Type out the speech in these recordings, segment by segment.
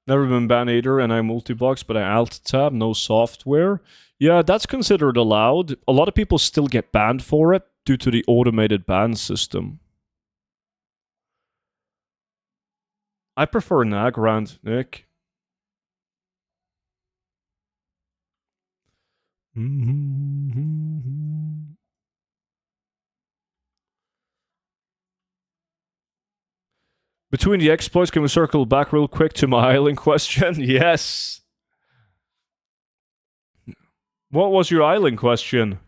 Never been banned either, and I multi-box, but I alt-tab, no software. Yeah, that's considered allowed. A lot of people still get banned for it due to the automated ban system. I prefer Nagrand, Nick. Between the exploits, can we circle back real quick to my island question? Yes. What was your island question?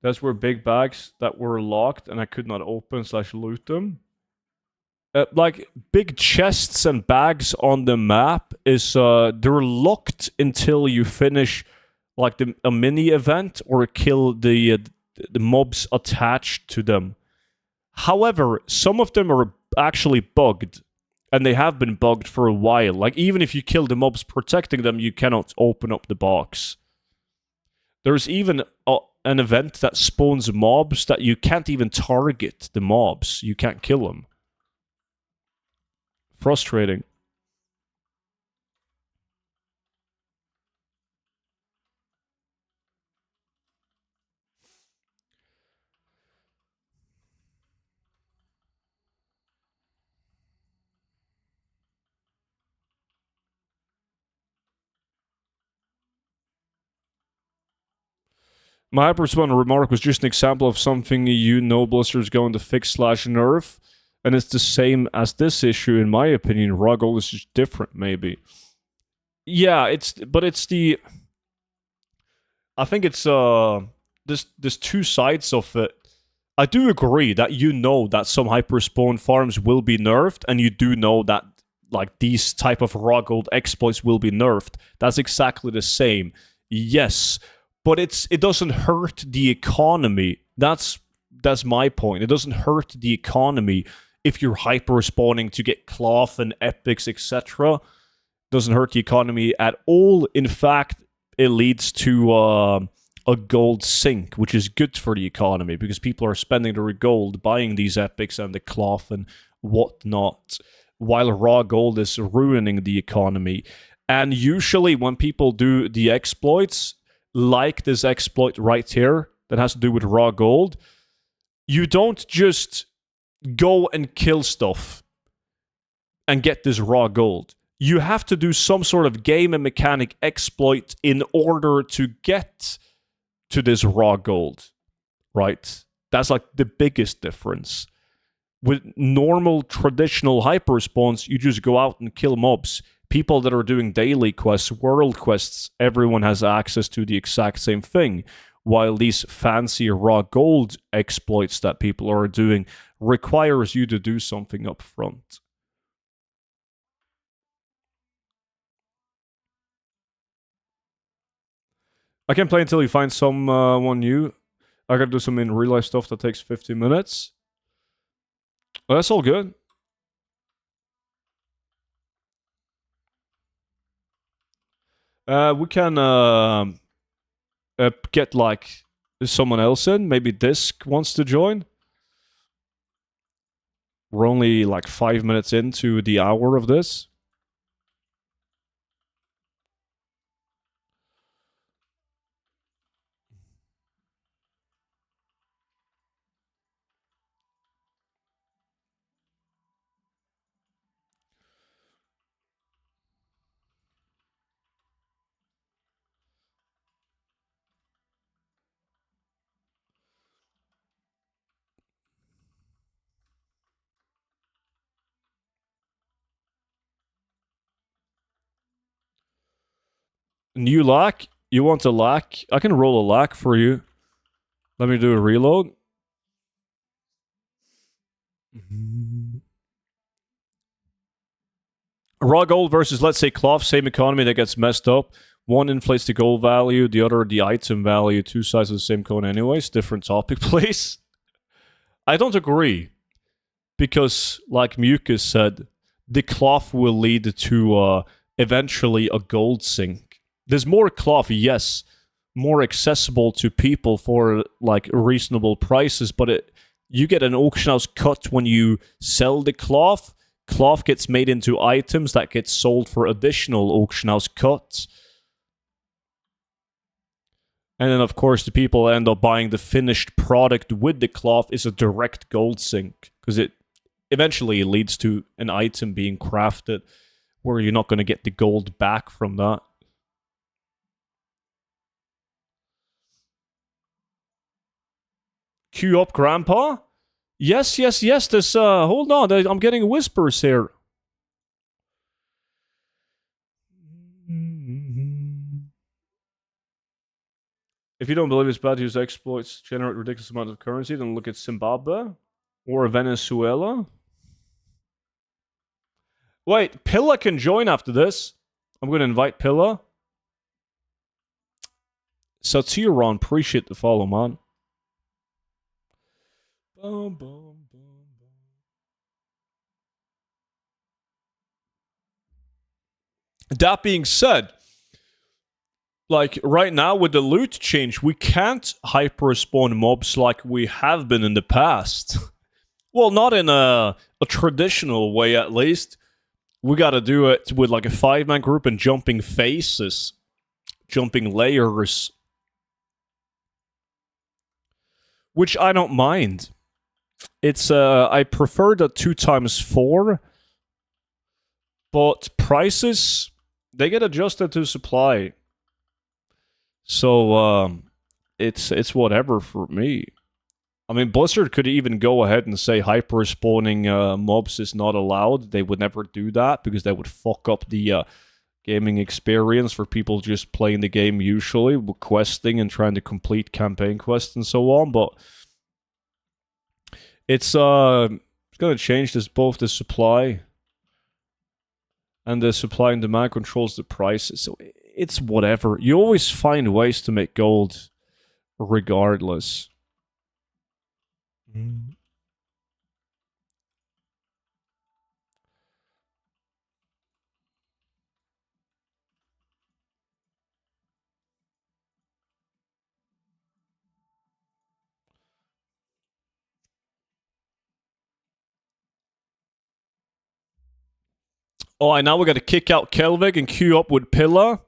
Those were big bags that were locked and I could not open / loot them. Like big chests and bags on the map is they're locked until you finish like a mini event or kill the mobs attached to them. However, some of them are actually bugged, and they have been bugged for a while. Like even if you kill the mobs protecting them, you cannot open up the box. There's even an event that spawns mobs that you can't even target the mobs. You can't kill them. Frustrating. My hyperspawn remark was just an example of something you know Blizzard's going to fix / nerf, and it's the same as this issue in my opinion. Raw gold is just different, maybe. Yeah, it's the. I think it's there's two sides of it. I do agree that you know that some hyperspawn farms will be nerfed, and you do know that like these type of raw gold exploits will be nerfed. That's exactly the same. Yes, but it doesn't hurt the economy. That's my point. It doesn't hurt the economy if you're hyper spawning to get cloth and epics, etc. Doesn't hurt the economy at all. In fact, it leads to a gold sink, which is good for the economy because people are spending their gold buying these epics and the cloth and whatnot, while raw gold is ruining the economy. And usually when people do the exploits, like this exploit right here that has to do with raw gold, you don't just go and kill stuff and get this raw gold. You have to do some sort of game and mechanic exploit in order to get to this raw gold, right? That's like the biggest difference. With normal traditional hyperspawns, you just go out and kill mobs. People that are doing daily quests, world quests, everyone has access to the exact same thing. While these fancy raw gold exploits that people are doing requires you to do something up front. I can play until you find someone new. I gotta do some in real life stuff that takes 50 minutes. Well, that's all good. We can get like someone else in. Maybe Disc wants to join. We're only like 5 minutes into the hour of this. New lack? You want a lack? I can roll a lack for you. Let me do a reload. Raw gold versus, let's say, cloth, same economy that gets messed up. One inflates the gold value, the other the item value. Two sides of the same coin anyways. Different topic, please. I don't agree. Because, like Mucus said, the cloth will lead to eventually a gold sink. There's more cloth, yes, more accessible to people for like reasonable prices, but you get an auction house cut when you sell the cloth. Cloth gets made into items that get sold for additional auction house cuts. And then, of course, the people end up buying the finished product with the cloth is a direct gold sink, because it eventually leads to an item being crafted where you're not going to get the gold back from that. Queue up, Grandpa? Yes, yes, yes. This, hold on. I'm getting whispers here. If you don't believe it's bad to use exploits to generate ridiculous amount of currency, then look at Zimbabwe or Venezuela. Wait, Pilla can join after this. I'm going to invite Pilla. Satiron, appreciate the follow, man. Boom, boom, boom, boom. That being said, like right now with the loot change, we can't hyper spawn mobs like we have been in the past. Well, not in a traditional way, at least. We gotta do it with like a 5-man group and jumping faces, jumping layers, which I don't mind. It's I prefer the 2x4, but prices they get adjusted to supply. So it's whatever for me. I mean, Blizzard could even go ahead and say hyper spawning mobs is not allowed. They would never do that because they would fuck up the gaming experience for people just playing the game usually, questing and trying to complete campaign quests and so on. But it's going to change this both the supply and the supply and demand controls the prices. So it's whatever. You always find ways to make gold regardless. Oh, and now we got to kick out Kelvig and queue up with Pilla.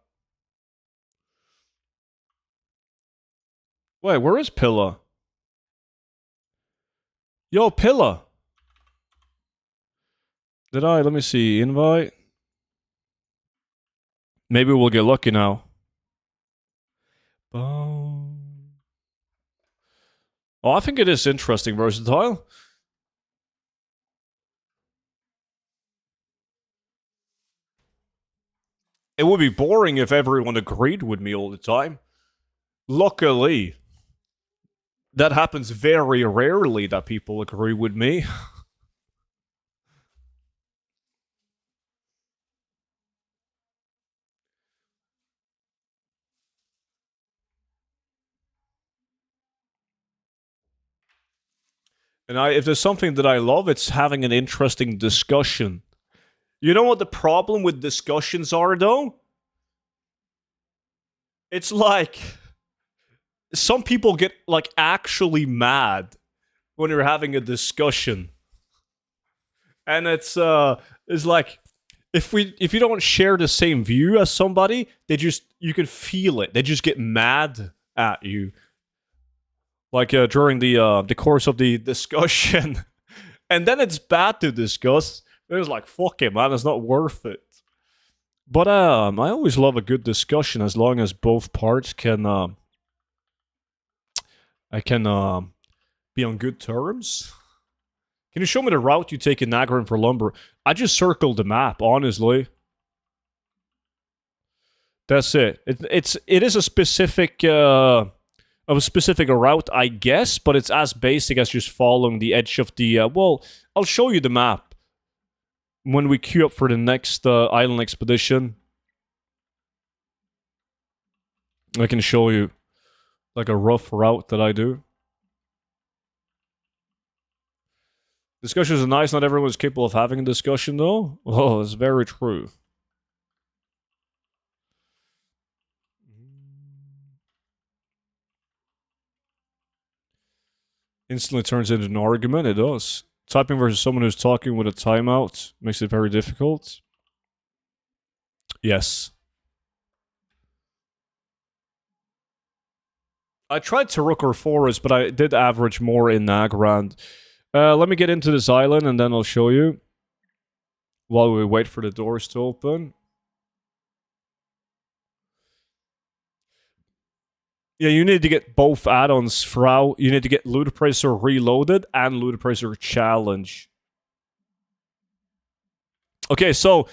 Wait, where is Pilla? Yo, Pilla. Let me see, invite? Maybe we'll get lucky now. Oh, I think it is interesting, versatile. It would be boring if everyone agreed with me all the time. Luckily, that happens very rarely that people agree with me. And if there's something that I love, it's having an interesting discussion. You know what the problem with discussions are, though? It's like some people get like actually mad when you're having a discussion, and it's like if you don't share the same view as somebody, you can feel it. They just get mad at you, like during the course of the discussion, and then it's bad to discuss. It's like fuck it, man. It's not worth it. But I always love a good discussion as long as both parts can I can be on good terms. Can you show me the route you take in Nagarin for lumber? I just circled the map, honestly. That's it. It is a specific of a specific route, I guess, but it's as basic as just following the edge of the. Well, I'll show you the map when we queue up for the next island expedition. I can show you like a rough route that I do. Discussions are nice. Not everyone is capable of having a discussion, though. Oh, that's very true. Instantly turns into an argument. It does. Typing versus someone who's talking with a timeout makes it very difficult. Yes. I tried Taruk Forest, but I did average more in Nagrand. Let me get into this island and then I'll show you. While we wait for the doors to open. Yeah, you need to get both add-ons throughout. You need to get Ludicracer Reloaded and Ludicracer Challenge. Okay, so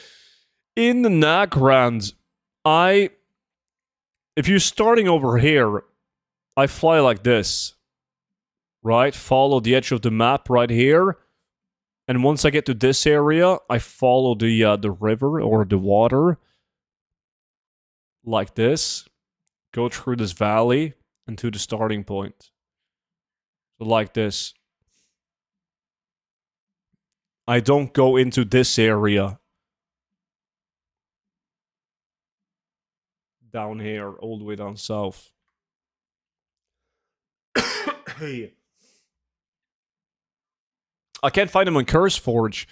in the Nagrand, if you're starting over here, I fly like this. Right? Follow the edge of the map right here. And once I get to this area, I follow the river or the water. Like this. Go through this valley into the starting point. So like this. I don't go into this area. Down here, all the way down south. Hey. I can't find them on CurseForge.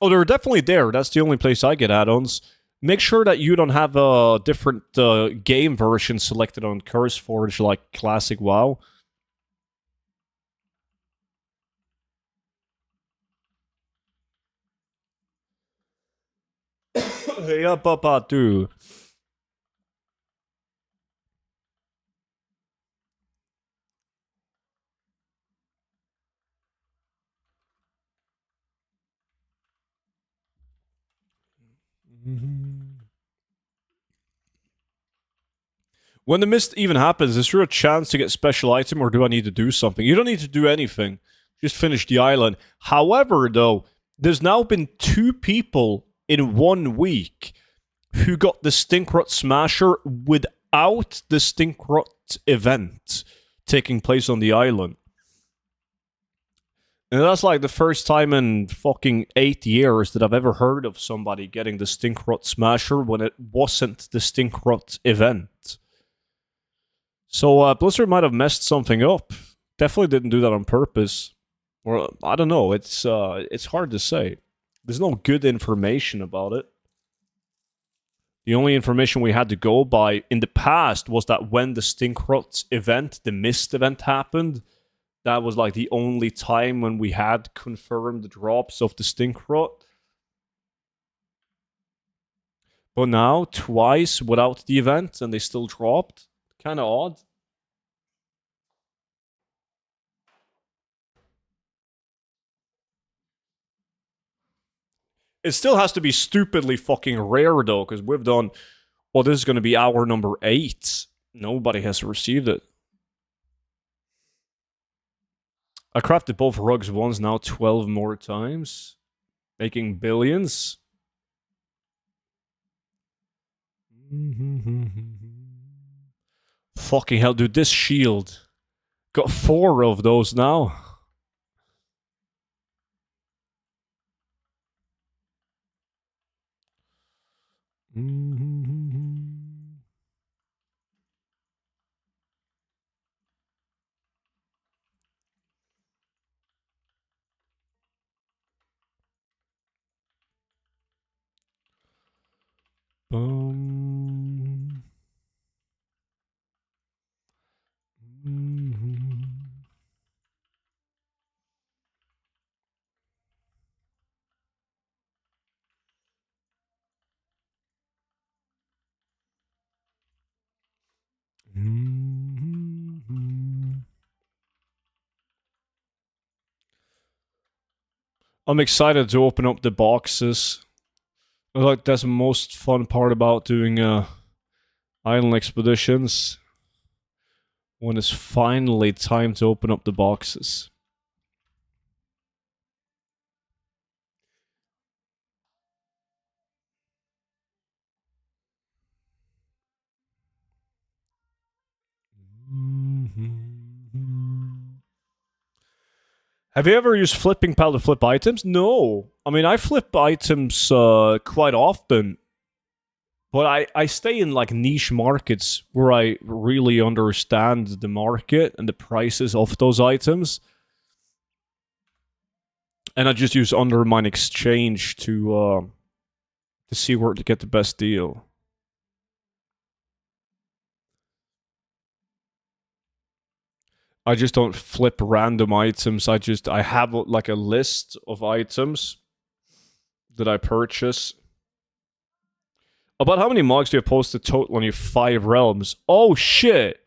Oh, they're definitely there. That's the only place I get add-ons. Make sure that you don't have a different game version selected on CurseForge, like Classic WoW. Hey, up, dude. When the mist even happens, is there a chance to get special item or do I need to do something? You don't need to do anything. Just finish the island. However, though, there's now been 2 people in 1 week who got the Stinkrot Smasher without the Stinkrot event taking place on the island. And that's like the first time in fucking 8 years that I've ever heard of somebody getting the Stinkrot Smasher when it wasn't the Stinkrot event. So Blizzard might have messed something up. Definitely didn't do that on purpose. Or I don't know. It's hard to say. There's no good information about it. The only information we had to go by in the past was that when the Stinkrot event, the Mist event happened, that was like the only time when we had confirmed the drops of the Stinkrot. But now, twice without the event, and they still dropped. Kind of odd. It still has to be stupidly fucking rare, though, because we've done... Well, this is going to be hour number 8. Nobody has received it. I crafted both rugs once, now 12 more times. Making billions. Fucking hell, dude, this shield. Got 4 of those now. I'm excited to open up the boxes. I feel like that's the most fun part about doing island expeditions. When it's finally time to open up the boxes. Have you ever used flipping pal to flip items? No. I mean, I flip items quite often. But I stay in like niche markets where I really understand the market and the prices of those items. And I just use Undermine Exchange to see where to get the best deal. I just don't flip random items. I have like a list of items that I purchase. About how many mods do you have posted total on your 5 realms? Oh shit!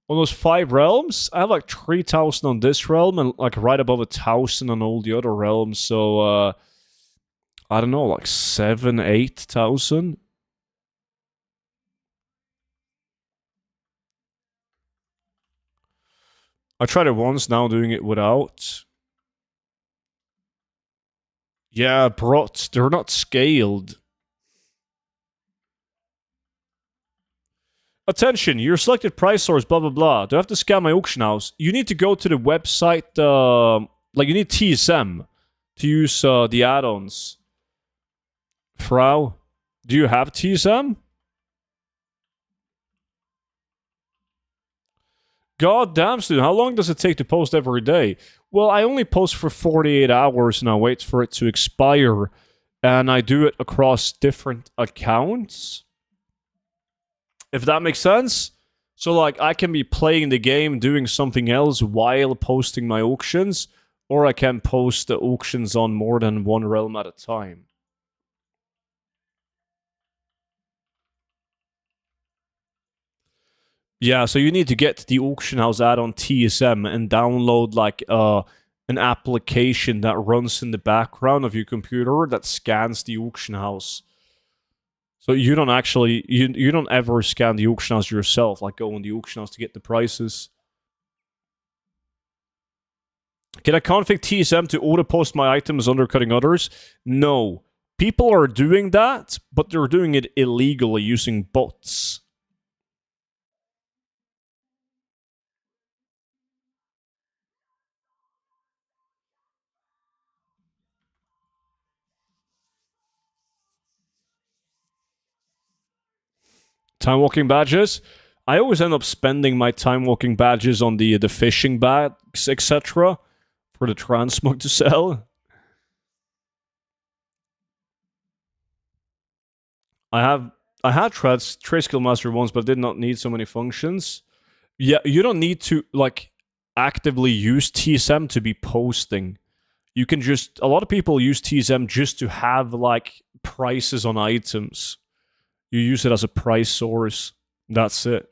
On those 5 realms, I have like 3,000 on this realm and like right above 1,000 on all the other realms. So I don't know, like 7, 8,000. I tried it once. Now doing it without. Yeah, brots. They're not scaled. Attention, your selected price source, blah, blah, blah. Do I have to scan my auction house? You need to go to the website, like you need TSM to use the add-ons. Frau, do you have TSM? God damn, student, how long does it take to post every day? Well, I only post for 48 hours and I wait for it to expire. And I do it across different accounts. If that makes sense. So, like, I can be playing the game, doing something else while posting my auctions, or I can post the auctions on more than one realm at a time. Yeah, so you need to get the auction house add-on TSM and download, like, an application that runs in the background of your computer that scans the auction house. So you don't actually, you don't ever scan the auction house yourself, like go on the auction house to get the prices. Can I config TSM to auto-post my items undercutting others? No. People are doing that, but they're doing it illegally using bots. Time walking badges. I always end up spending my time walking badges on the fishing bags, etc., for the transmog to sell. I had trade skill master once, but did not need so many functions. Yeah, you don't need to like actively use TSM to be posting. You can just a lot of people use TSM just to have like prices on items. You use it as a price source. That's it.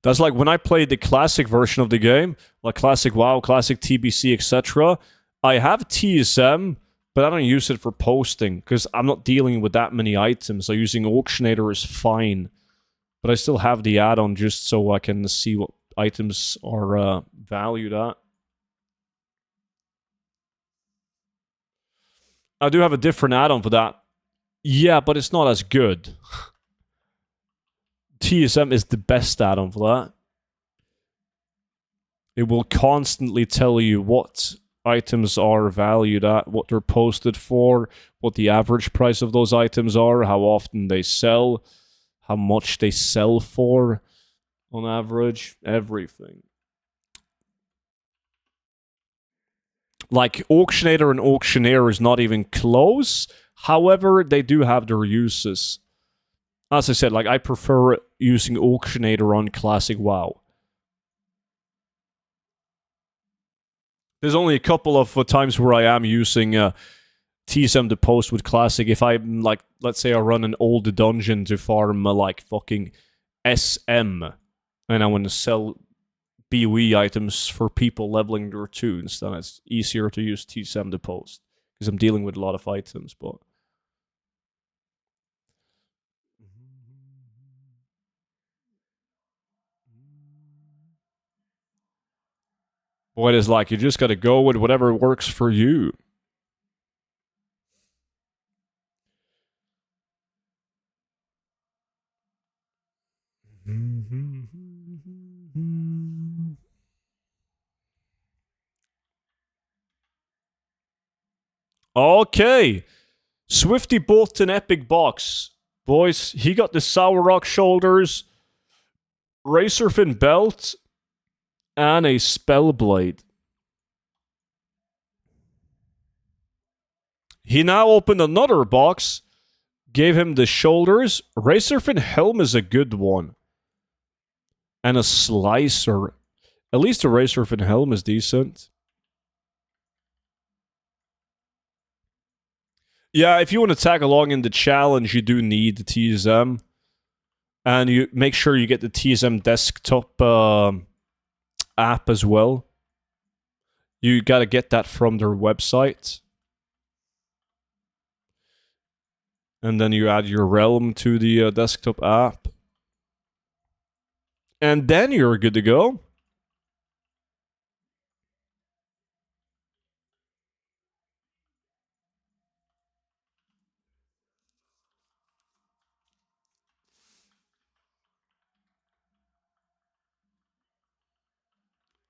That's like when I played the classic version of the game, like classic WoW, classic TBC, etc. I have TSM, but I don't use it for posting because I'm not dealing with that many items. So using Auctionator is fine, but I still have the add-on just so I can see what items are valued at. I do have a different add-on for that. Yeah, but it's not as good. TSM is the best add-on for that. It will constantly tell you what items are valued at, what they're posted for, what the average price of those items are, how often they sell, how much they sell for on average, everything. Like, Auctionator and Auctioneer is not even close. However, they do have their uses. As I said, like, I prefer using Auctionator on Classic WoW. There's only a couple of times where I am using TSM to post with Classic. If I'm, like, let's say I run an old dungeon to farm, like, fucking SM, and I want to sell BOE items for people leveling their tunes, then it's easier to use TSM to post. Because I'm dealing with a lot of items, but... Boy, it is like, you just gotta go with whatever works for you. Okay. Swifty bought an epic box. Boys, he got the Sour Rock shoulders, Racerfin belt, And a Spellblade. He now opened another box, gave him the shoulders. Razorfin Helm is a good one. And a Slicer. At least the Razorfin Helm is decent. Yeah, if you want to tag along in the challenge, you do need the TSM. And you make sure you get the TSM desktop app as well. You gotta get that from their website. And then you add your realm to the desktop app. And then you're good to go.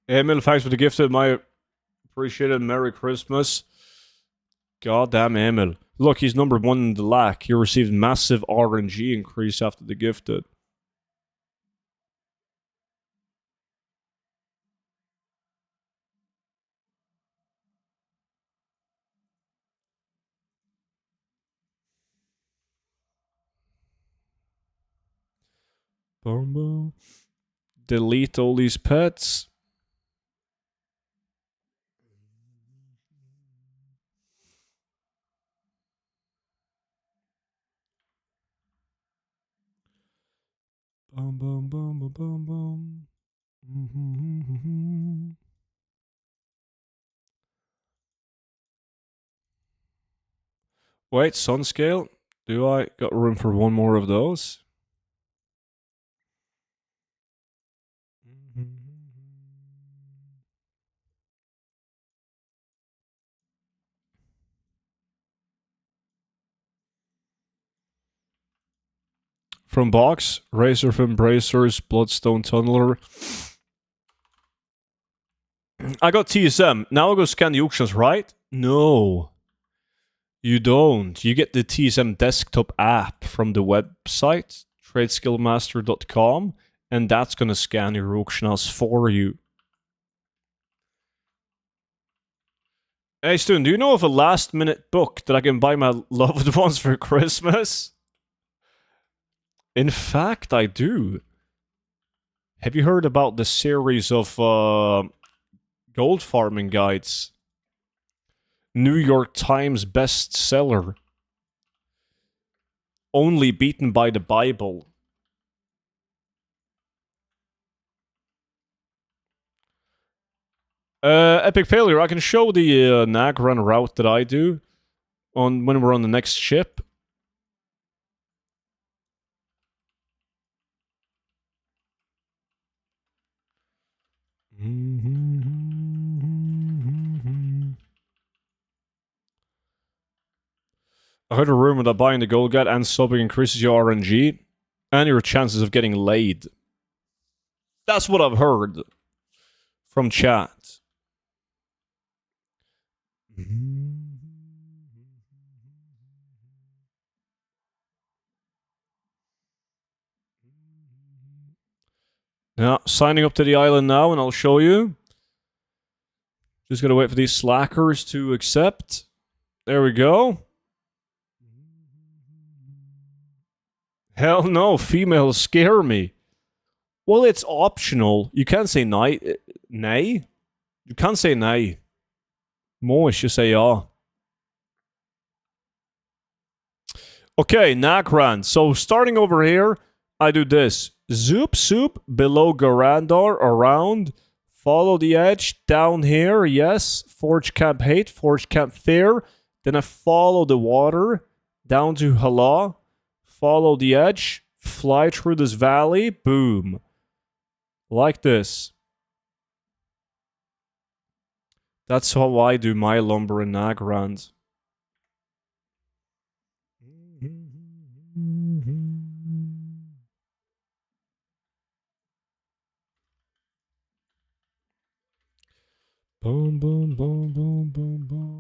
Emil, thanks for the gift. My appreciated. Merry Christmas. Goddamn Emil. Look, he's number 1 in the lack. He received massive RNG increase after the gifted. Boom, boom. Delete all these pets. Boom, boom, boom, boom, boom, boom. Mm-hmm. Wait, sun scale? Do I got room for one more of those? From box, Razorfin Bracers, Bloodstone Tunneler. I got TSM. Now I go scan the auctions, right? No. You don't. You get the TSM desktop app from the website, tradeskillmaster.com, and that's going to scan your auction house for you. Hey, Stone, do you know of a last minute book that I can buy my loved ones for Christmas? In fact, I do. Have you heard about the series of gold farming guides? New York Times bestseller. Only beaten by the Bible. Epic failure. I can show the Nagran route that I do on when we're on the next ship. I heard a rumor that buying the gold guide and subbing increases your RNG and your chances of getting laid. That's what I've heard from chat. Yeah, signing up to the island now, and I'll show you. Just gotta wait for these slackers to accept. There we go. Hell no, females scare me. Well, it's optional. You can't say nay. Nay? You can't say nay. Moish, you say ja. Okay, Nagran. So starting over here, I do this. Zoop, soup, below Garandar, around. Follow the edge, down here, yes. Forge Camp Hate, Forge Camp Fear. Then I follow the water, down to Hala. Follow the edge, fly through this valley, boom. Like this. That's how I do my lumber in Nagrand. Boom, boom, boom, boom, boom, boom.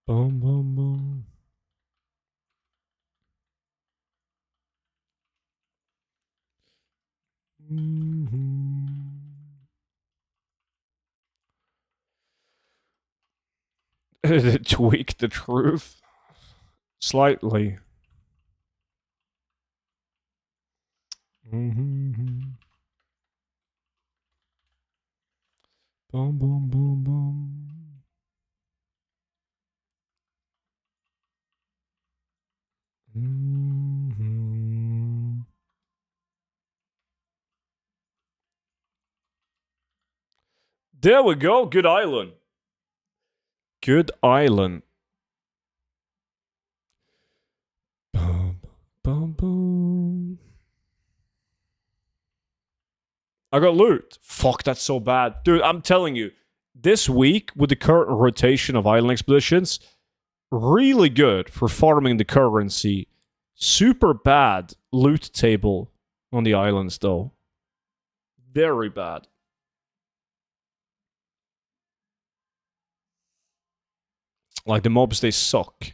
Boom, boom, boom. Did it tweak the truth? Slightly. Boom, boom, boom, boom. There we go. Good island. Good island. Boom, boom, boom. I got loot. Fuck, that's so bad. Dude, I'm telling you, this week, with the current rotation of island expeditions, really good for farming the currency. Super bad loot table on the islands, though. Very bad. Like, the mobs, they suck.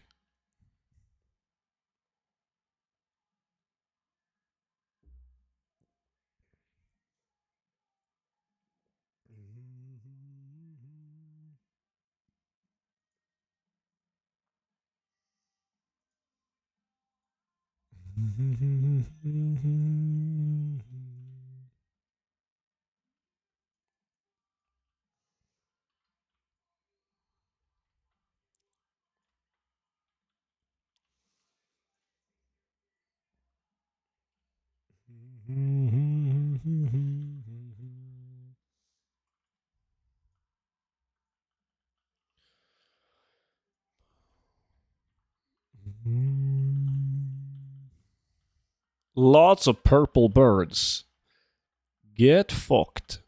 Lots of purple birds. Get fucked.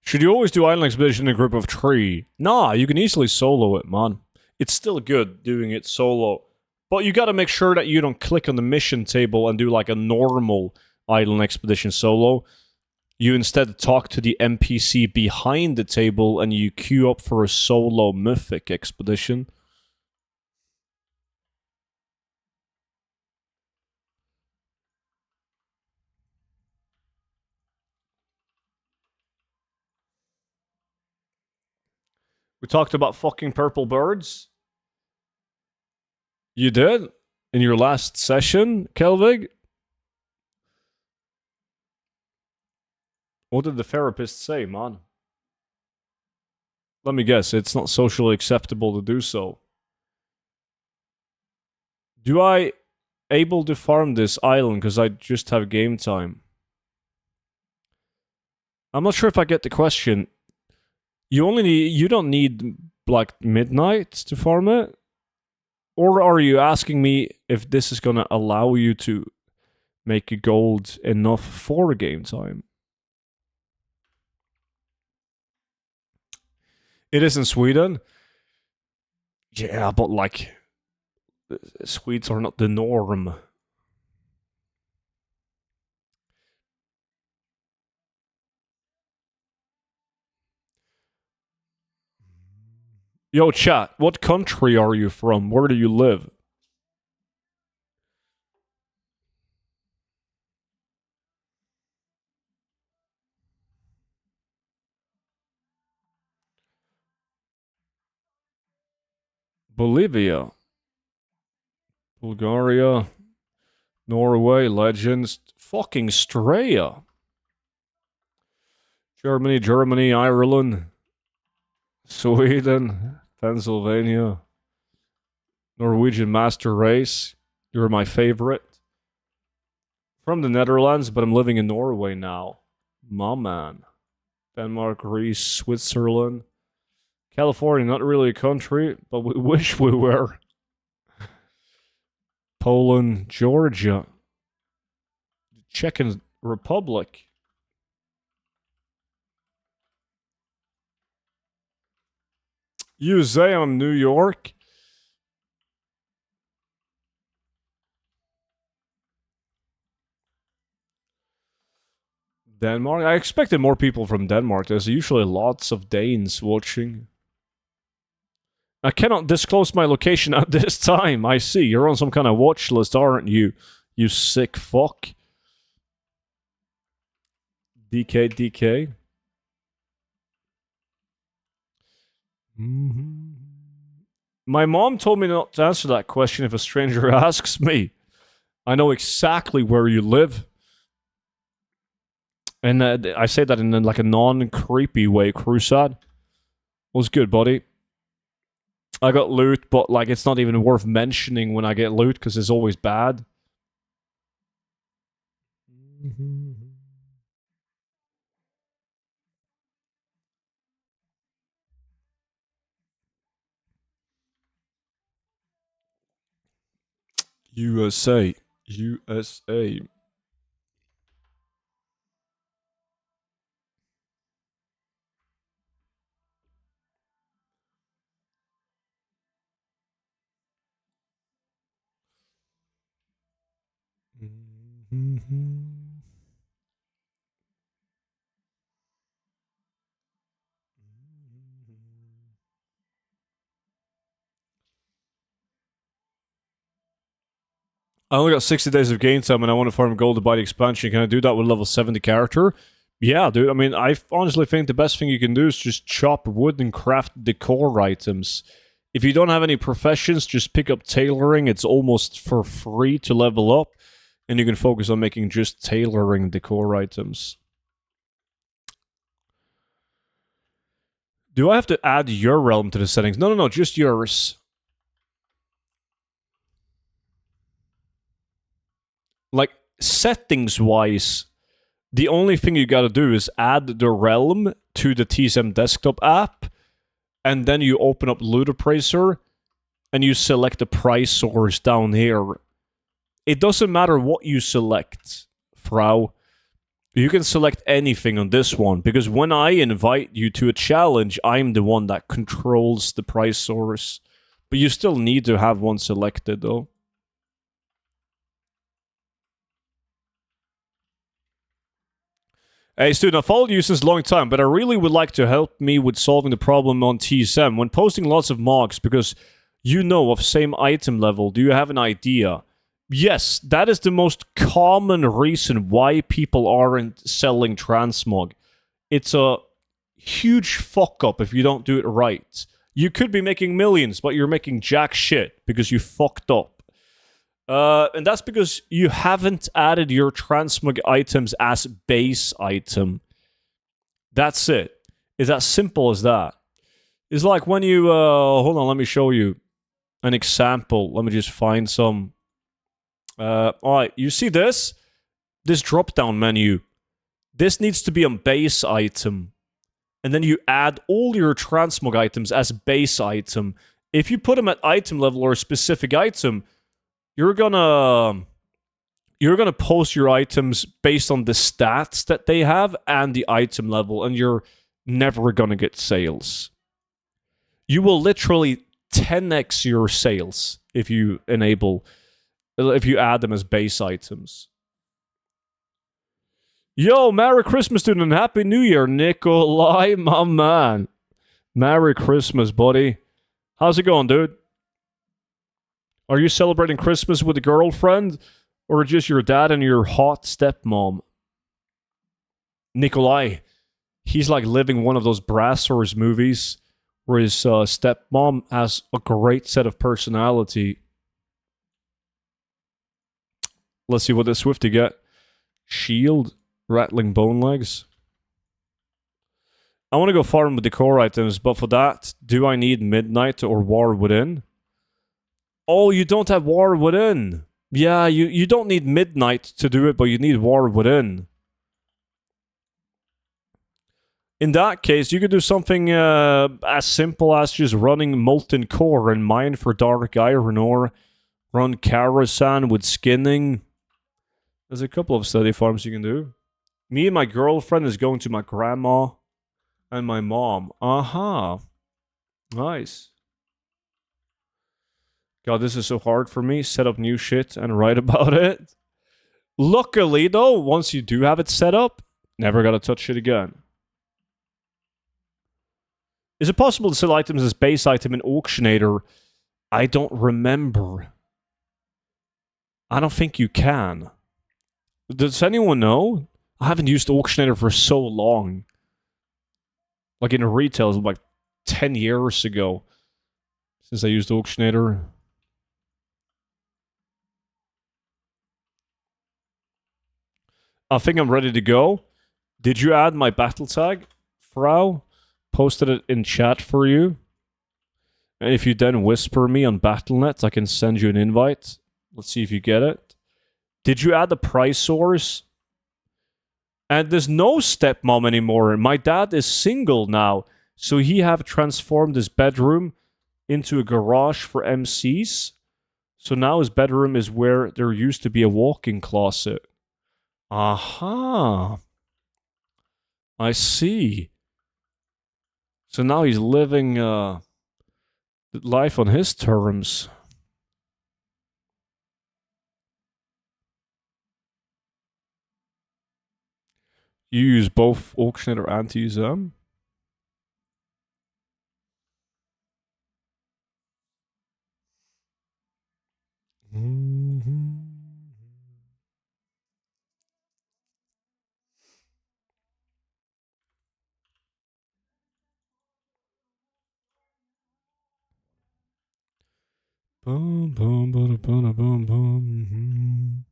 Should you always do island expedition in a group of 3? Nah, you can easily solo it, man. It's still good doing it solo. But you gotta make sure that you don't click on the mission table and do like a normal island expedition solo. You instead talk to the NPC behind the table and you queue up for a solo mythic expedition. We talked about fucking purple birds. You did? In your last session, Kelvig? What did the therapist say, man? Let me guess, it's not socially acceptable to do so. Do I able to farm this island because I just have game time? I'm not sure if I get the question. You don't need like midnight to farm it? Or are you asking me if this is gonna allow you to make gold enough for game time? It is in Sweden. Yeah, but like Swedes are not the norm. Yo, chat, what country are you from? Where do you live? Bolivia. Bulgaria. Norway. Legends. Fucking Straya. Germany, Ireland. Sweden. Pennsylvania. Norwegian Master Race. You're my favorite. From the Netherlands, but I'm living in Norway now. My man. Denmark, Greece, Switzerland. California, not really a country, but we wish we were. Poland, Georgia, Czech Republic. USA, I'm New York. Denmark. I expected more people from Denmark. There's usually lots of Danes watching. I cannot disclose my location at this time. I see. You're on some kind of watch list, aren't you? You sick fuck. DK. My mom told me not to answer that question if a stranger asks me. I know exactly where you live. And I say that in like a non-creepy way. Crusade was good, buddy. I got loot, but like it's not even worth mentioning when I get loot because it's always bad. USA. I only got 60 days of game time and I want to farm gold to buy the expansion. Can I do that with level 70 character? Yeah, dude. I mean, I honestly think the best thing you can do is just chop wood and craft decor items. If you don't have any professions, just pick up tailoring. It's almost for free to level up. And you can focus on making just tailoring decor items. Do I have to add your realm to the settings? No, just yours. Like, settings-wise, the only thing you gotta do is add the realm to the TSM desktop app, and then you open up Loot Appraiser, and you select the price source down here. It doesn't matter what you select, Frau. You can select anything on this one, because when I invite you to a challenge, I'm the one that controls the price source. But you still need to have one selected, though. Hey, student, I've followed you since a long time, but I really would like to help me with solving the problem on TSM. When posting lots of mocks, because you know of same item level, do you have an idea? Yes, that is the most common reason why people aren't selling transmog. It's a huge fuck up if you don't do it right. You could be making millions, but you're making jack shit because you fucked up. And that's because you haven't added your transmog items as base item. That's it. It's as simple as that. It's like when you... hold on, let me show you an example. Let me just find some... Alright, you see this? This drop-down menu. This needs to be on base item. And then you add all your transmog items as base item. If you put them at item level or a specific item... You're gonna post your items based on the stats that they have and the item level, and you're never gonna get sales. You will literally 10x your sales if you add them as base items. Yo, Merry Christmas, dude, and Happy New Year, Nikolai, my man. Merry Christmas, buddy. How's it going, dude? Are you celebrating Christmas with a girlfriend? Or just your dad and your hot stepmom? Nikolai. He's like living one of those Brassers movies where his stepmom has a great set of personality. Let's see what the Swifty get. Shield. Rattling bone legs. I want to go farm with decor items, but for that, do I need Midnight or War Within? Oh, you don't have War Within. Yeah, you don't need Midnight to do it, but you need War Within. In that case, you could do something as simple as just running Molten Core and mine for Dark Iron Ore, Run Karasan with skinning. There's a couple of steady farms you can do. Me and my girlfriend is going to my grandma and my mom. Uh-huh. Nice. God, this is so hard for me. Set up new shit and write about it. Luckily, though, once you do have it set up, never gotta touch it again. Is it possible to sell items as base item in Auctionator? I don't remember. I don't think you can. Does anyone know? I haven't used Auctionator for so long. Like in retail, it was like 10 years ago since I used Auctionator. I think I'm ready to go. Did you add my battle tag, Frau? Posted it in chat for you. And if you then whisper me on Battle.net, I can send you an invite. Let's see if you get it. Did you add the price source? And there's no stepmom anymore. My dad is single now. So he have transformed his bedroom into a garage for MCs. So now his bedroom is where there used to be a walk-in closet. Aha. I see. So now he's living life on his terms. You use both Auctionator and TSM? Boom, boom, boom, boom, boom, boom.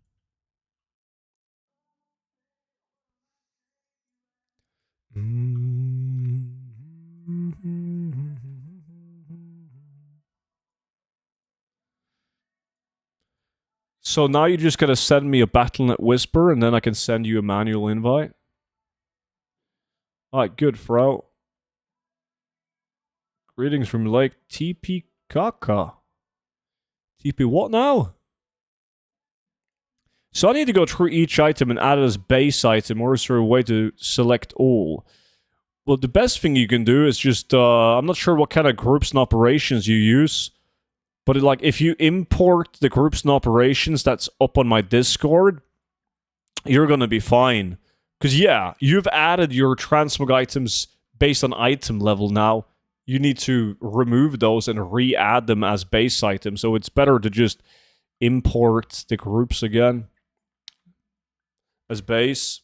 So now you're just gonna send me a Battle.net whisper, and then I can send you a manual invite? Alright, good, Frau. Greetings from Lake Titicaca. TP what now? So I need to go through each item and add it as base item, or is there a way to select all? Well, the best thing you can do is just, I'm not sure what kind of groups and operations you use, but like if you import the groups and operations that's up on my Discord, you're gonna be fine. Because yeah, you've added your transmog items based on item level now. You need to remove those and re-add them as base items, so it's better to just import the groups again as base.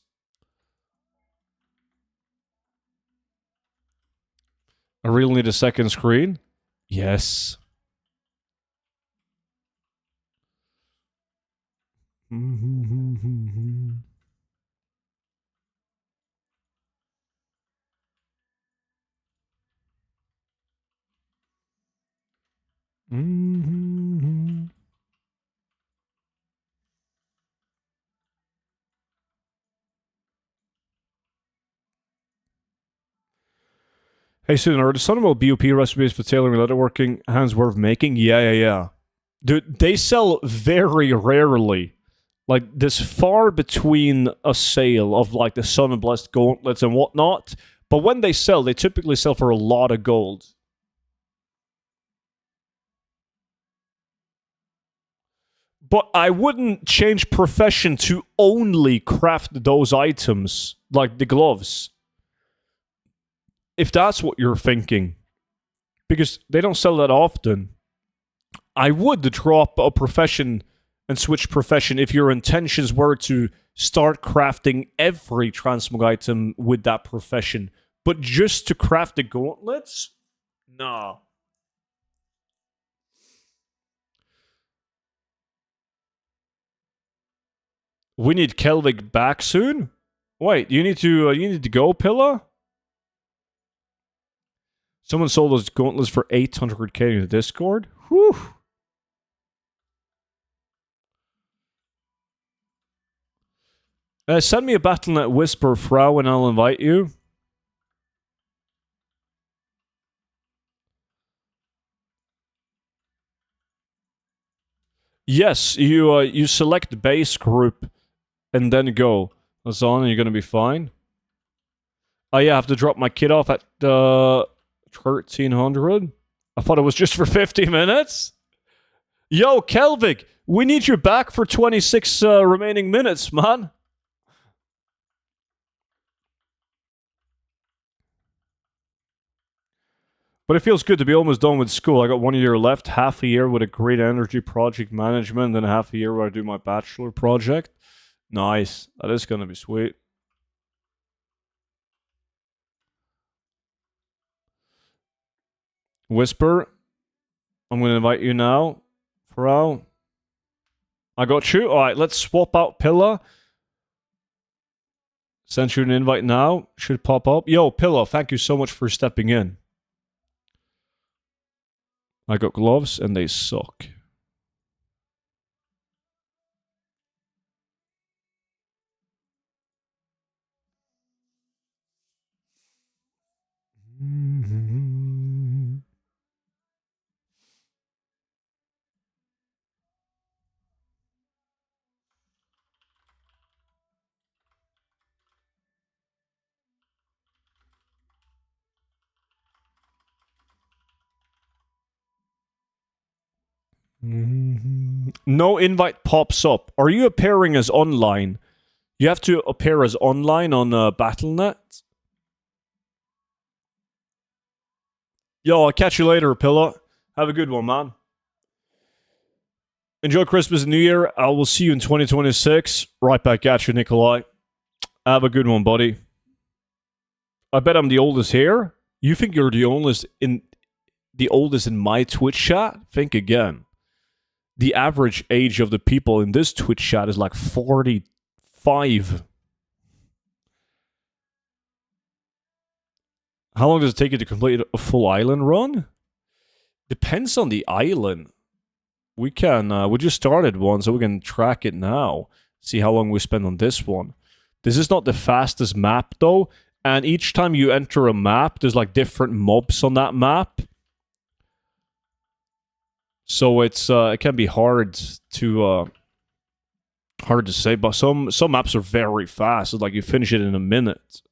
I really need a second screen. Yes. Hey, Susan, are the Sunwell BOP recipes for tailoring and leatherworking hands worth making? Yeah. Dude, they sell very rarely. Like, there's far between a sale of, like, the Sun and Blessed gauntlets and whatnot. But when they sell, they typically sell for a lot of gold. But I wouldn't change profession to only craft those items, like the gloves. If that's what you're thinking. Because they don't sell that often. I would drop a profession and switch profession if your intentions were to start crafting every transmog item with that profession. But just to craft the gauntlets? Nah. We need Kelvig back soon? Wait, you need to go, Pilla? Someone sold those gauntlets for 800k in the Discord? Whew. Send me a Battle.net whisper, Frau, and I'll invite you. Yes, you select the base group and then go. That's on, and you're gonna be fine. Oh yeah, I have to drop my kid off at 1300. I thought it was just for 50 minutes. Yo, Kelvig, we need you back for 26 remaining minutes, man. But it feels good to be almost done with school. I got 1 year left, half a year with a great energy project management, then half a year where I do my bachelor project. Nice. That is gonna be sweet. Whisper, I'm gonna invite you now. Bro. I got you. Alright, let's swap out Pilla. Send you an invite now. Should pop up. Yo, Pilla, thank you so much for stepping in. I got gloves and they suck. No invite pops up. Are you appearing as online? You have to appear as online on Battle.net. Yo, I'll catch you later, Pilla. Have a good one, man. Enjoy Christmas and New Year. I will see you in 2026. Right back at you, Nikolai. Have a good one, buddy. I bet I'm the oldest here. You think you're the oldest in my Twitch chat? Think again. The average age of the people in this Twitch chat is like 45. How long does it take you to complete a full island run? Depends on the island. We just started one, so we can track it now. See how long we spend on this one. This is not the fastest map, though. And each time you enter a map, there's like different mobs on that map. So it can be hard to say, but some maps are very fast. It's like you finish it in a minute.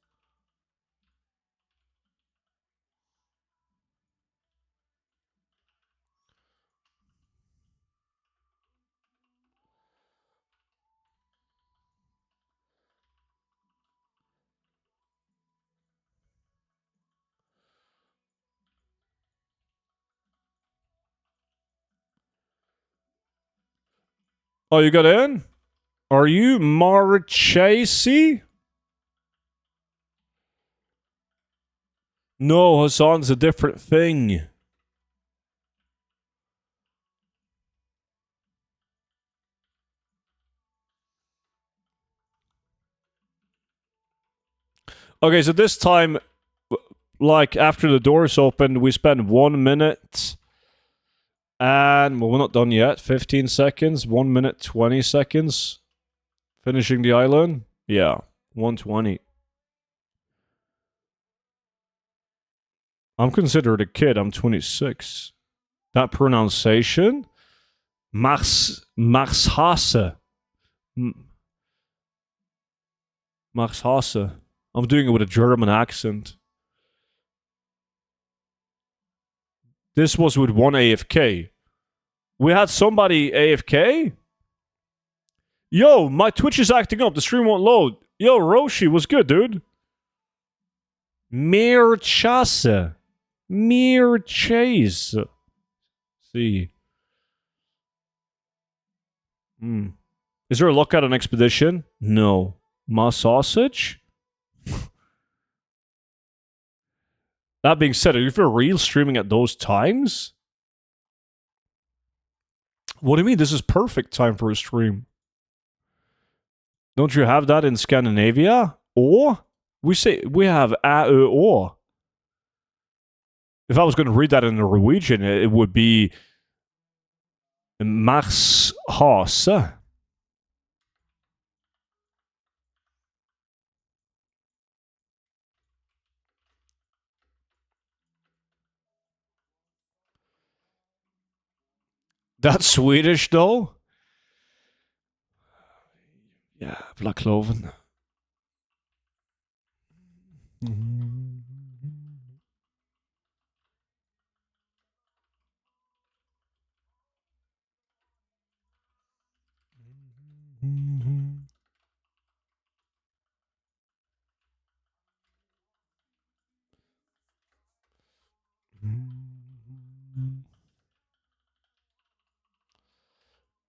Oh, you got in? Are you Marchesi? No, Hassan's a different thing. Okay, so this time, like, after the doors open, we spend 1 minute and, well, we're not done yet. 15 seconds, 1 minute, 20 seconds. Finishing the island? Yeah, 120. I'm considered a kid. I'm 26. That pronunciation? Marshase. Marshase. I'm doing it with a German accent. This was with one AFK. We had somebody AFK? Yo, my Twitch is acting up. The stream won't load. Yo, Roshi, what's good, dude? Mirchase. Mirchase. See. Is there a lookout on Expedition? No. Ma sausage? That being said, are you for real streaming at those times? What do you mean? This is perfect time for a stream. Don't you have that in Scandinavia? Or? We have or. If I was going to read that in Norwegian, it would be Mars hase. That's Swedish, though? Jävla kloven.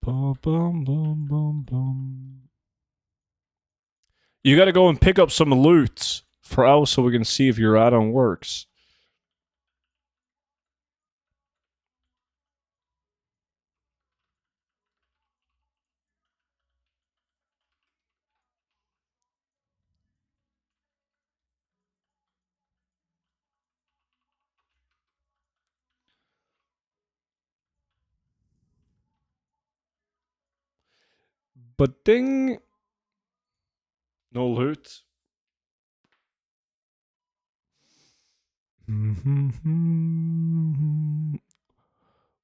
Bum, bum, bum, bum, bum. You gotta go and pick up some loot for us so we can see if your add-on works. But ding. No loot.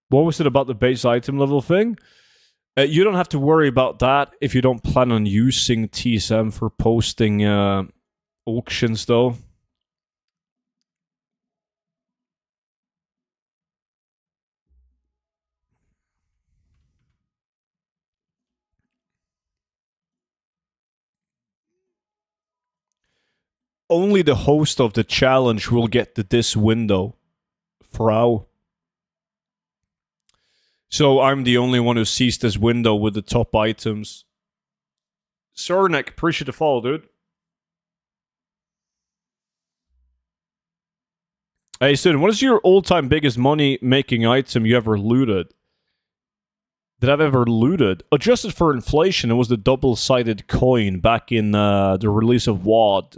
What was it about the base item level thing? You don't have to worry about that if you don't plan on using TSM for posting auctions, though. Only the host of the challenge will get this window. Frau. So I'm the only one who sees this window with the top items. Cernek, appreciate the follow, dude. Hey, student, what is your all-time biggest money-making item you ever looted? That I've ever looted? Adjusted for inflation, it was the double-sided coin back in the release of WoD.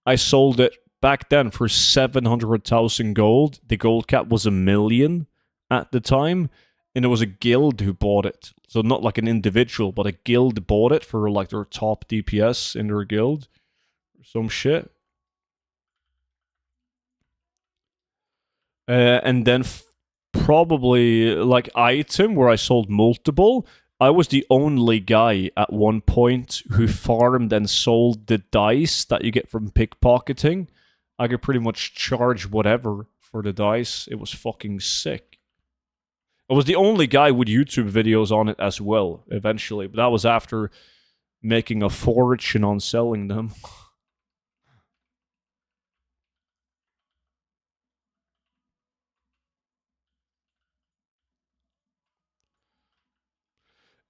I sold it back then for 700,000 gold. The gold cap was 1 million at the time, and it was a guild who bought it. So not like an individual, but a guild bought it for like their top DPS in their guild. Some shit. And then probably like item where I sold multiple. I was the only guy at one point who farmed and sold the dice that you get from pickpocketing. I could pretty much charge whatever for the dice. It was fucking sick. I was the only guy with YouTube videos on it as well, eventually. But that was after making a fortune on selling them.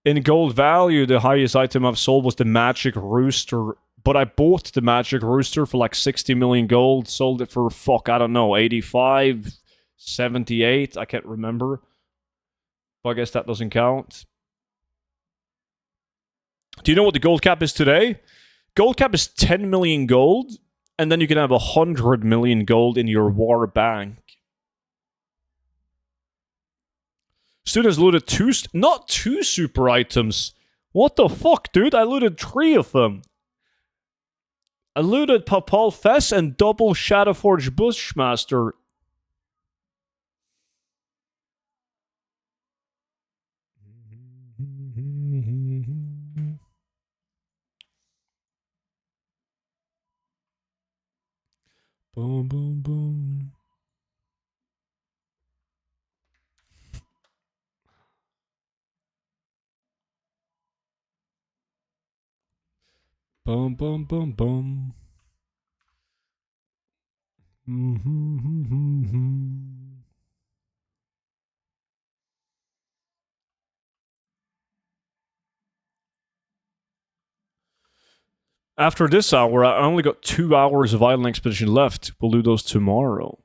In gold value, the highest item I've sold was the Magic Rooster. But I bought the Magic Rooster for like 60 million gold, sold it for, fuck, I don't know, 85, 78, I can't remember. But I guess that doesn't count. Do you know what the gold cap is today? Gold cap is 10 million gold, and then you can have 100 million gold in your war bank. Students looted not two super items. What the fuck, dude? I looted 3 of them. I looted Papal Fess and double Shadowforge Bushmaster. Boom, boom, boom. Boom, boom, boom, boom. After this hour, I only got 2 hours of Island Expedition left. We'll do those tomorrow.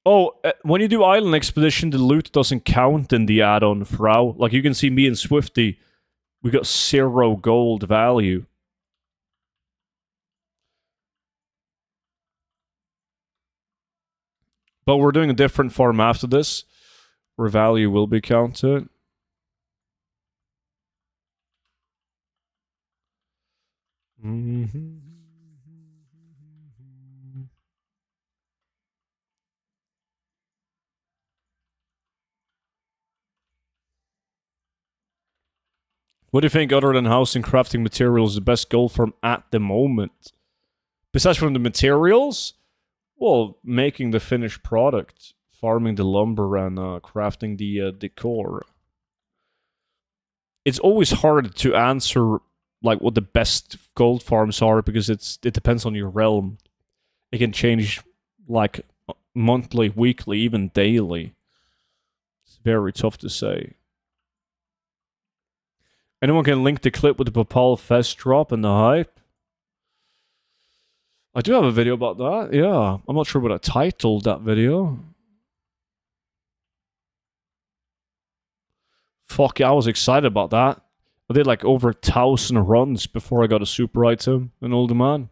Oh, when you do Island Expedition, the loot doesn't count in the add-on, Frau. Like, you can see me and Swifty, we got 0 gold value. But we're doing a different farm after this, where value will be counted. What do you think, other than housing, crafting materials, the best Goldfarm at the moment? Besides from the materials, well, making the finished product, farming the lumber, and crafting the decor. It's always hard to answer like what the best gold farms are because it depends on your realm. It can change like monthly, weekly, even daily. It's very tough to say. Anyone can link the clip with the Papal Fest drop and the hype? I do have a video about that, yeah. I'm not sure what I titled that video. Fuck yeah, I was excited about that. I did like over 1,000 runs before I got a super item, an older man.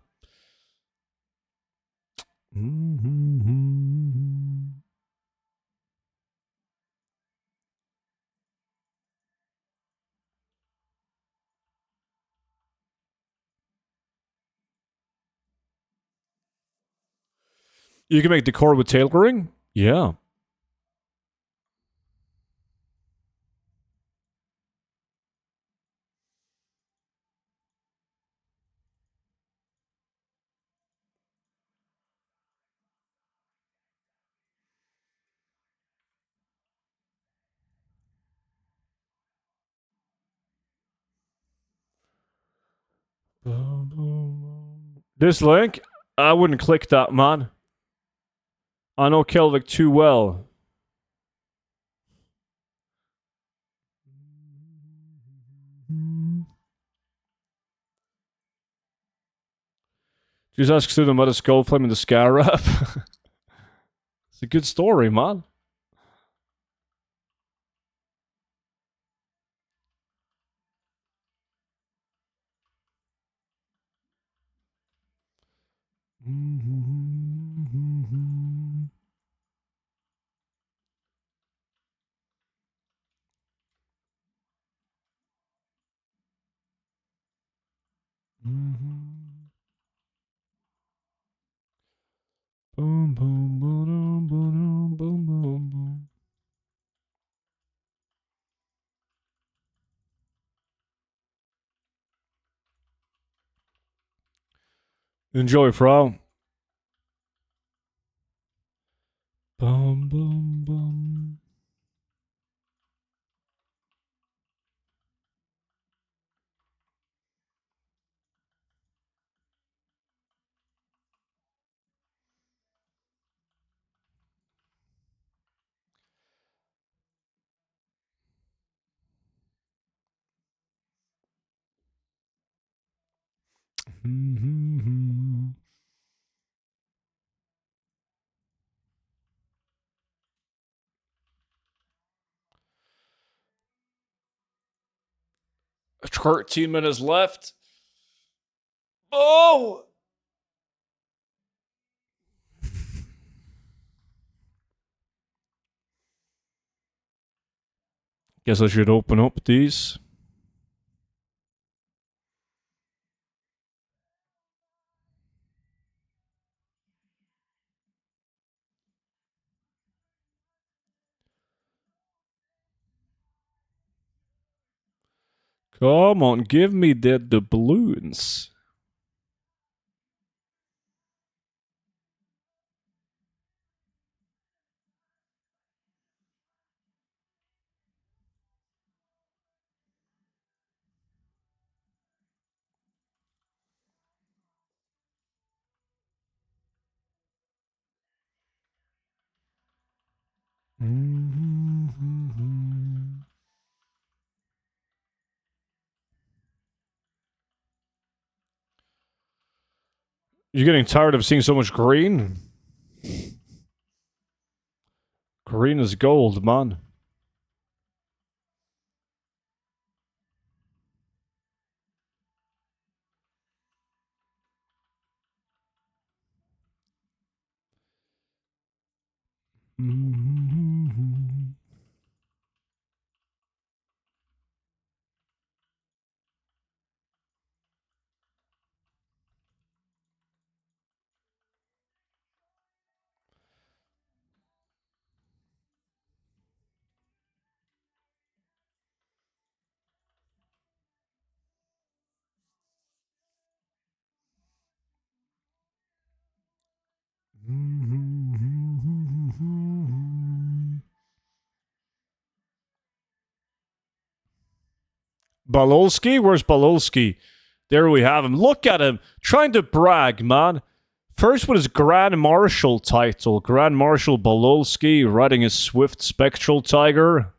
You can make decor with tailoring? Yeah. This link? I wouldn't click that, man. I know Kelvik too well. Just ask Student about a skull flame in the Scarab. It's a good story, man. Boom, boom, boom, boom, boom, boom, boom. Enjoy, Frau. Boom, boom, boom. Thirteen minutes left. Oh! Guess I should open up these. Come on, give me the doubloons. You're getting tired of seeing so much green? Green is gold, man. Balolski? Where's Balolski? There we have him. Look at him. Trying to brag, man. First with his Grand Marshal title. Grand Marshal Balolski riding his swift spectral tiger.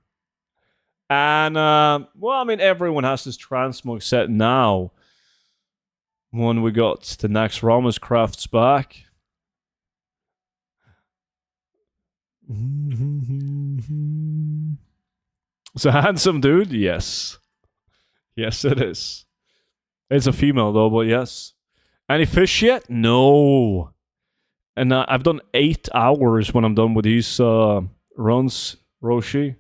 And, well, I mean, everyone has this transmog set now. When we got the next Ramos crafts back. It's a handsome dude? Yes. Yes, it is. It's a female, though, but yes. Any fish yet? No. And I've done 8 hours when I'm done with these runs, Roshi.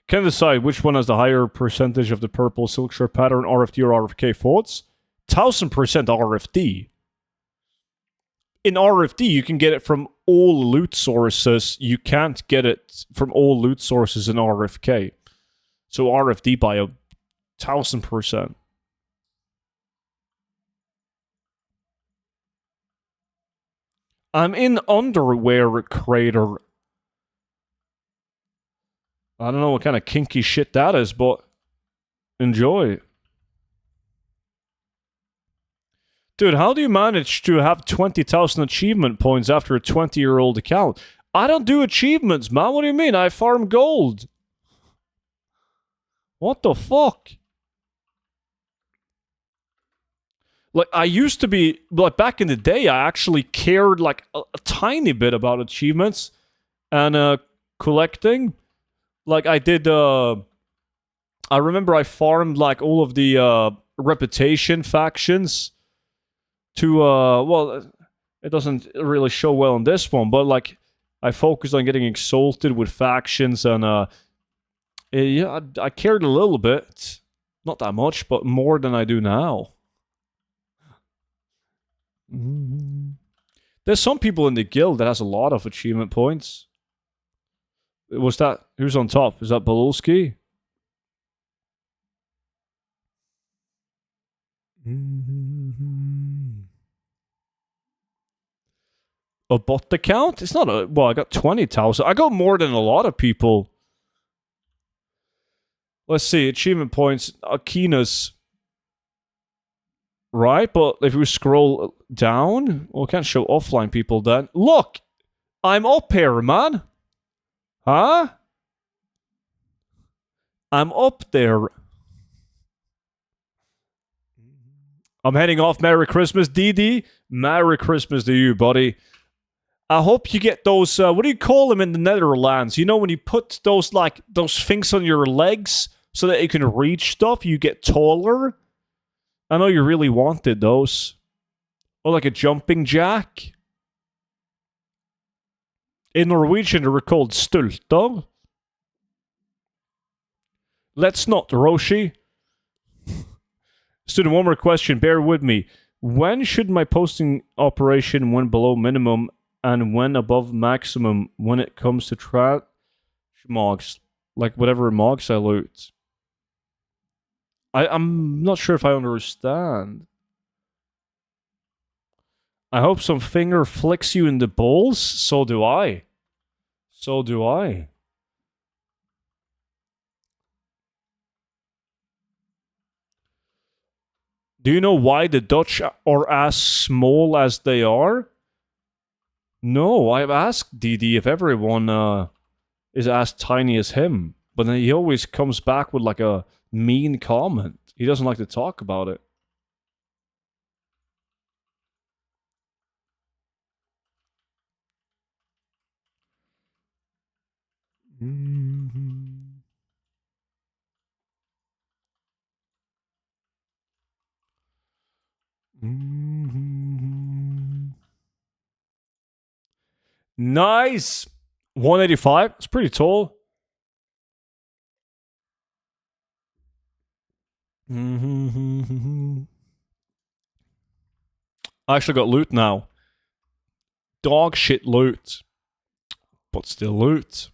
Can decide which one has the higher percentage of the purple silk shirt pattern, RFD or RFK thoughts? 1000% RFD. In RFD, you can get it from all loot sources. You can't get it from all loot sources in RFK. So RFD by 1000%. I'm in underwear crater. I don't know what kind of kinky shit that is, but enjoy. Dude, how do you manage to have 20,000 achievement points after a 20-year-old account? I don't do achievements, man. What do you mean? I farm gold. What the fuck? Like, I used to be... Like, back in the day, I actually cared, like, a tiny bit about achievements and collecting. Like, I did... I remember I farmed, like, all of the reputation factions to, well, it doesn't really show well in this one, but, like, I focused on getting exalted with factions, and, yeah, I cared a little bit. Not that much, but more than I do now. There's some people in the guild that has a lot of achievement points. Was that... Who's on top? Is that Balolski? A bot account? It's not a... Well, I got 20,000. I got more than a lot of people. Let's see. Achievement points. Akinas. Right, but if we scroll down... Well, I can't show offline people then. Look! I'm up here, man! Huh? I'm up there. I'm heading off. Merry Christmas, DD. Merry Christmas to you, buddy. I hope you get those, what do you call them in the Netherlands? You know, when you put those, like, those things on your legs so that you can reach stuff, you get taller. I know you really wanted those. Or like a jumping jack. In Norwegian, they're called stulter. Let's not, Roshi. Student, one more question. Bear with me. When should my posting operation went below minimum and when above maximum when it comes to mogs? Like whatever mogs I loot. I'm not sure if I understand. I hope some finger flicks you in the balls. So do I. So do I. Do you know why the Dutch are as small as they are? No, I've asked DD if everyone is as tiny as him. But then he always comes back with like a mean comment. He doesn't like to talk about it. Nice! 185. It's pretty tall. I actually got loot now. Dog shit loot. But still loot.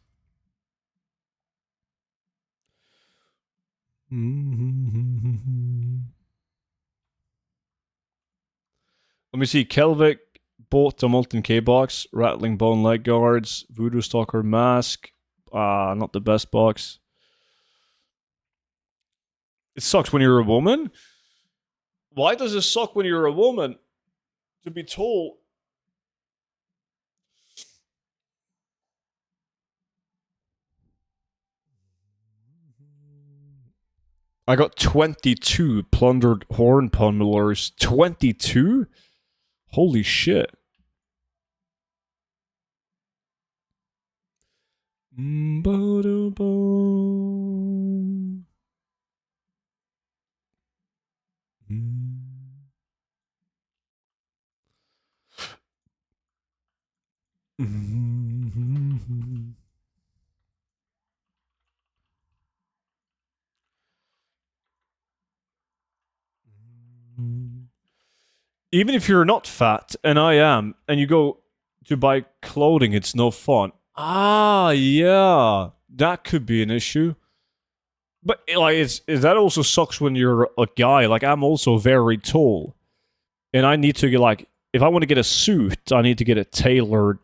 Let me see. Kelvik bought the Molten K box, Rattling Bone Leg Guards, Voodoo Stalker Mask. Not the best box. It sucks when you're a woman? Why does it suck when you're a woman? To be tall. I got 22 plundered horn pummelers. 22? Holy shit. Even if you're not fat, and I am, and you go to buy clothing, it's no fun. Yeah. That could be an issue. But, like, that also sucks when you're a guy. Like, I'm also very tall. And I need to get, like, if I want to get a suit, I need to get it tailored.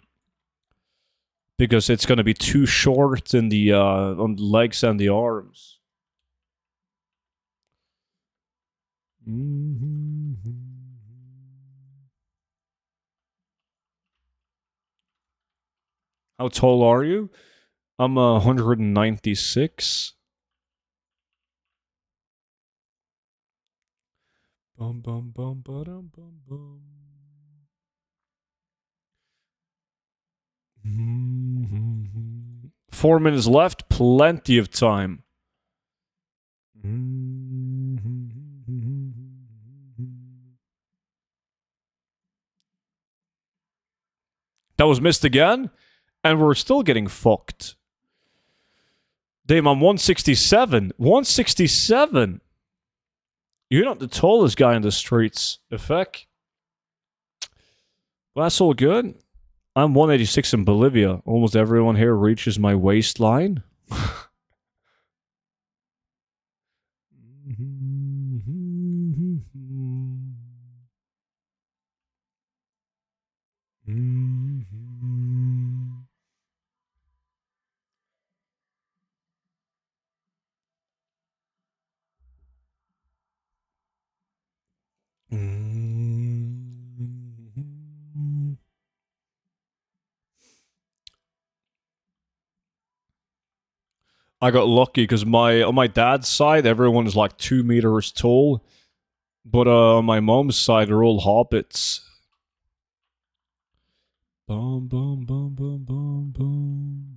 Because it's going to be too short in the, on the legs and the arms. How tall are you? I'm 196. Bum bum bum bum bum bum. 4 minutes left, plenty of time. That was missed again, and we're still getting fucked. Damn, I'm 167. 167! You're not the tallest guy in the streets, Effect. Well, that's all good. I'm 186 in Bolivia. Almost everyone here reaches my waistline. I got lucky because on my dad's side, everyone is like 2 meters tall. But on my mom's side, they're all hobbits. Boom, boom, boom, boom, boom, boom.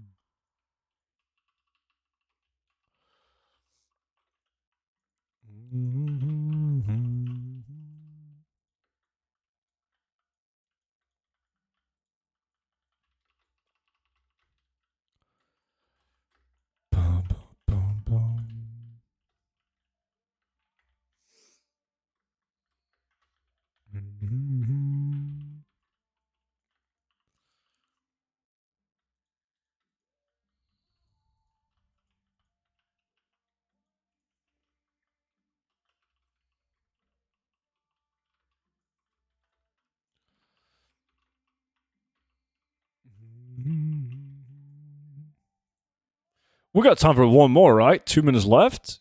We got time for one more, right? 2 minutes left?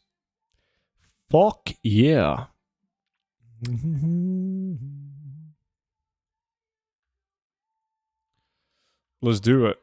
Fuck yeah. Let's do it.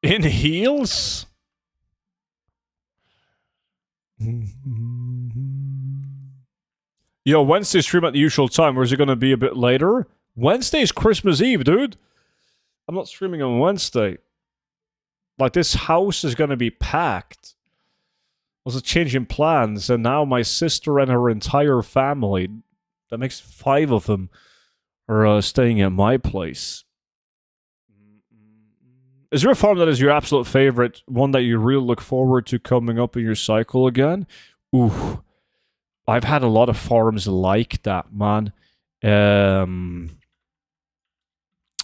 In heels? Yo, Wednesday stream at the usual time, or is it going to be a bit later? Wednesday's Christmas Eve, dude. I'm not streaming on Wednesday. Like, this house is going to be packed. I was changing plans, and now my sister and her entire family, that makes 5 of them, are staying at my place. Is there a farm that is your absolute favorite? One that you really look forward to coming up in your cycle again? Ooh. I've had a lot of farms like that, man.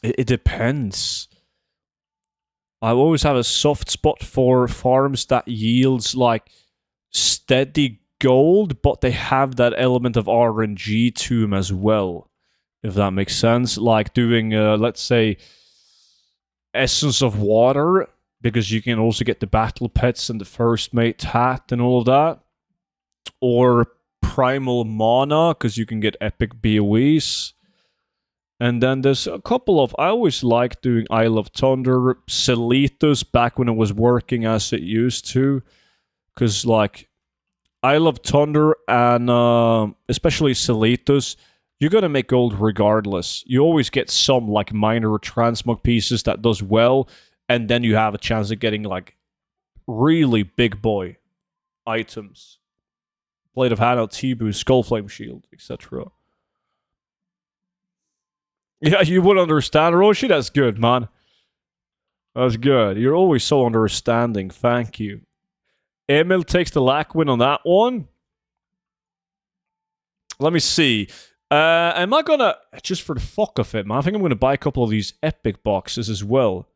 It depends. I always have a soft spot for farms that yields like steady gold, but they have that element of RNG to them as well, if that makes sense. Like doing, let's say, Essence of Water, because you can also get the battle pets and the first mate hat and all of that. Or Primal Mana, because you can get epic BOEs. And then there's a couple of... I always like doing Isle of Thunder, Celitus, back when it was working as it used to. Because, like, Isle of Thunder and especially Celitus, you're gonna make gold regardless. You always get some, like, minor transmog pieces that does well, and then you have a chance of getting, like, really big boy items. Blade of Hanno, T-Boost, Skullflame Shield, etc. Yeah, you would understand, Roshi. That's good, man. That's good. You're always so understanding. Thank you. Emil takes the lack win on that one. Let me see. Am I gonna... Just for the fuck of it, man. I think I'm gonna buy a couple of these epic boxes as well.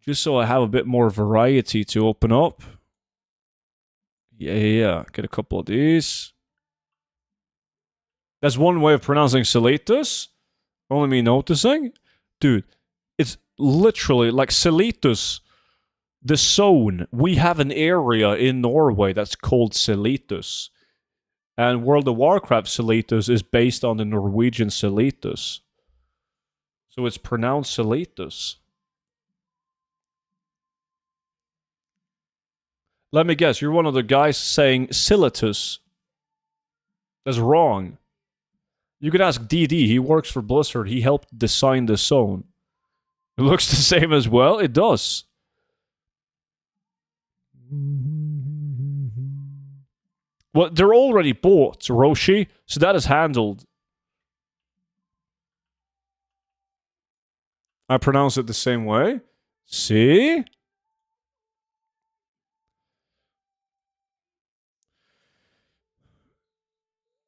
Just so I have a bit more variety to open up. Yeah. Get a couple of these. That's one way of pronouncing Celitus. Only me noticing. Dude, it's literally like Celitus. The zone. We have an area in Norway that's called Celitus. And World of Warcraft Celitus is based on the Norwegian Celitus. So it's pronounced Celitus. Let me guess, you're one of the guys saying Celitus. That's wrong. You could ask DD, he works for Blizzard, he helped design the zone. It looks the same as well, it does. Well, they're already bought, Roshi, so that is handled. I pronounce it the same way. See?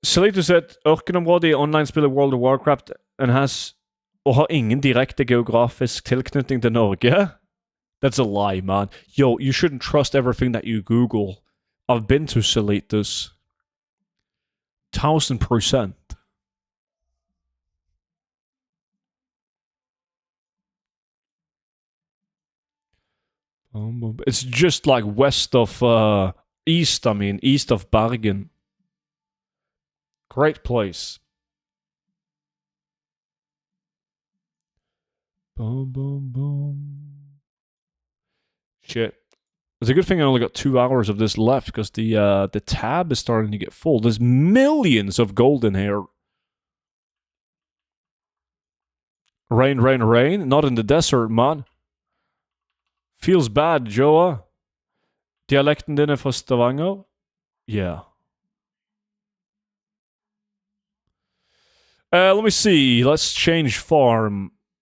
Celitus er et ørkenområde i online-spillet World of Warcraft og har ingen direkte geografisk tilknytning til Norge. That's a lie, man. Yo, you shouldn't trust everything that you Google. I've been to Celitus. 1000%. It's just like west of, east of Bergen. Great place. Boom, boom, boom. Shit. It's a good thing I only got 2 hours of this left, because the tab is starting to get full. There's millions of gold in here. Rain, rain, rain. Not in the desert, man. Feels bad, Joa. Dialekten din er fra Stavanger? Yeah. Let me see. Let's change farm.